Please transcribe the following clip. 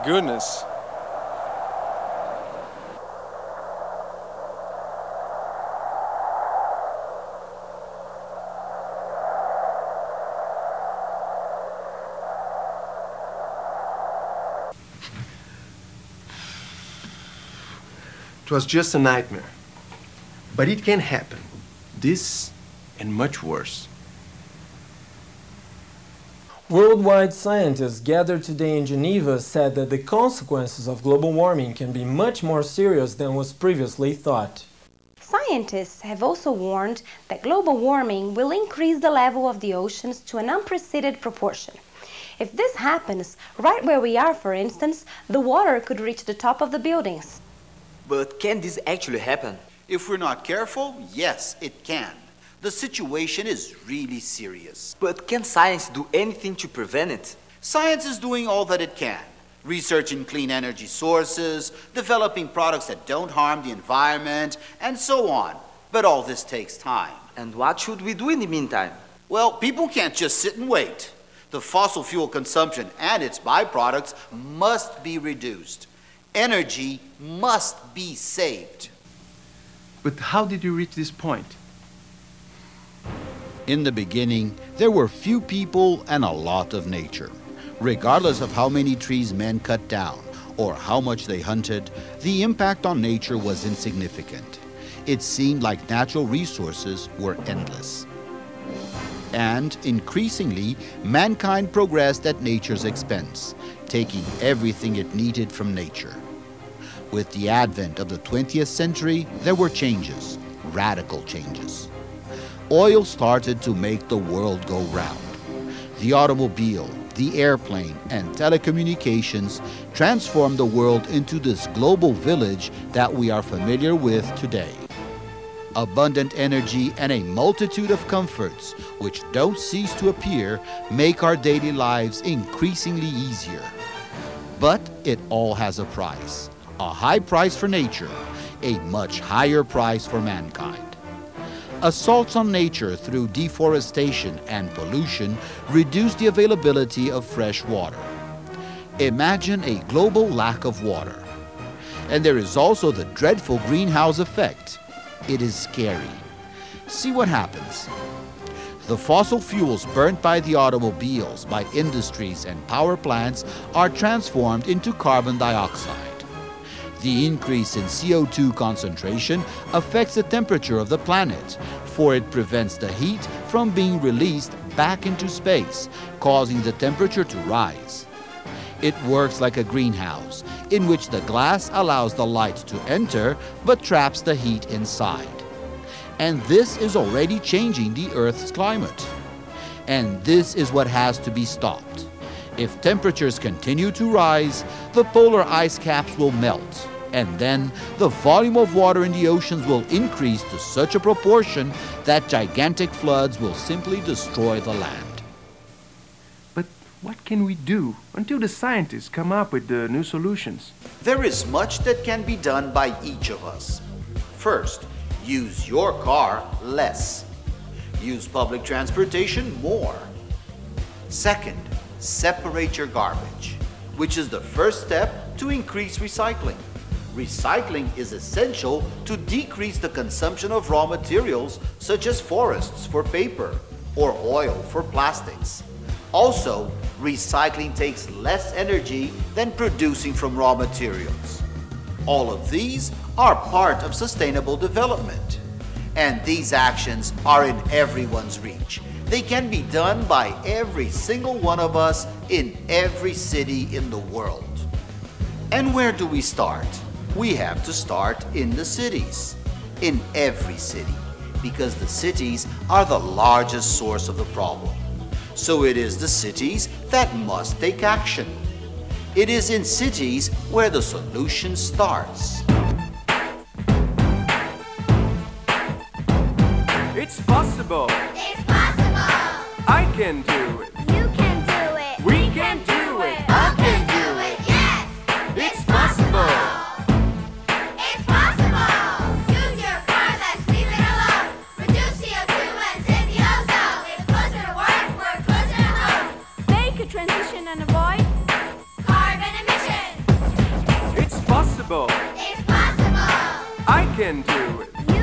goodness. It was just a nightmare. But it can happen. This and much worse. Worldwide scientists gathered today in Geneva said that the consequences of global warming can be much more serious than was previously thought. Scientists have also warned that global warming will increase the level of the oceans to an unprecedented proportion. If this happens, right where we are, for instance, the water could reach the top of the buildings. But can this actually happen? If we're not careful, yes, it can. The situation is really serious. But can science do anything to prevent it? Science is doing all that it can. Researching clean energy sources, developing products that don't harm the environment, and so on. But all this takes time. And what should we do in the meantime? Well, people can't just sit and wait. The fossil fuel consumption and its byproducts must be reduced. Energy must be saved. But how did you reach this point? In the beginning, there were few people and a lot of nature. Regardless of how many trees men cut down or how much they hunted, the impact on nature was insignificant. It seemed like natural resources were endless. And increasingly, mankind progressed at nature's expense, taking everything it needed from nature. With the advent of the 20th century, there were changes, radical changes. Oil started to make the world go round. The automobile, the airplane, and telecommunications transformed the world into this global village that we are familiar with today. Abundant energy and a multitude of comforts, which don't cease to appear, make our daily lives increasingly easier. But it all has a price. A high price for nature, a much higher price for mankind. Assaults on nature through deforestation and pollution reduce the availability of fresh water. Imagine a global lack of water. And there is also the dreadful greenhouse effect. It is scary. See what happens. The fossil fuels burnt by the automobiles, by industries and power plants are transformed into carbon dioxide. The increase in CO2 concentration affects the temperature of the planet, for it prevents the heat from being released back into space, causing the temperature to rise. It works like a greenhouse, in which the glass allows the light to enter but traps the heat inside. And this is already changing the Earth's climate. And this is what has to be stopped. If temperatures continue to rise, the polar ice caps will melt, and then the volume of water in the oceans will increase to such a proportion that gigantic floods will simply destroy the land. But what can we do until the scientists come up with the new solutions? There is much that can be done by each of us. First, use your car less. Use public transportation more. Second, separate your garbage, which is the first step to increase recycling. Recycling is essential to decrease the consumption of raw materials such as forests for paper or oil for plastics. Also, recycling takes less energy than producing from raw materials. All of these are part of sustainable development. And these actions are in everyone's reach. They can be done by every single one of us in every city in the world. And where do we start? We have to start in the cities, in every city, because the cities are the largest source of the problem. So it is the cities that must take action. It is in cities where the solution starts. It's possible. It's possible. I can do it. You can do it. We can do it. I can do it. Yes. It's possible. It's possible. Use your car, let's leave it alone. Reduce CO2 and save the ozone. Live closer to work, work closer to home. Make a transition and avoid carbon emissions. can do it.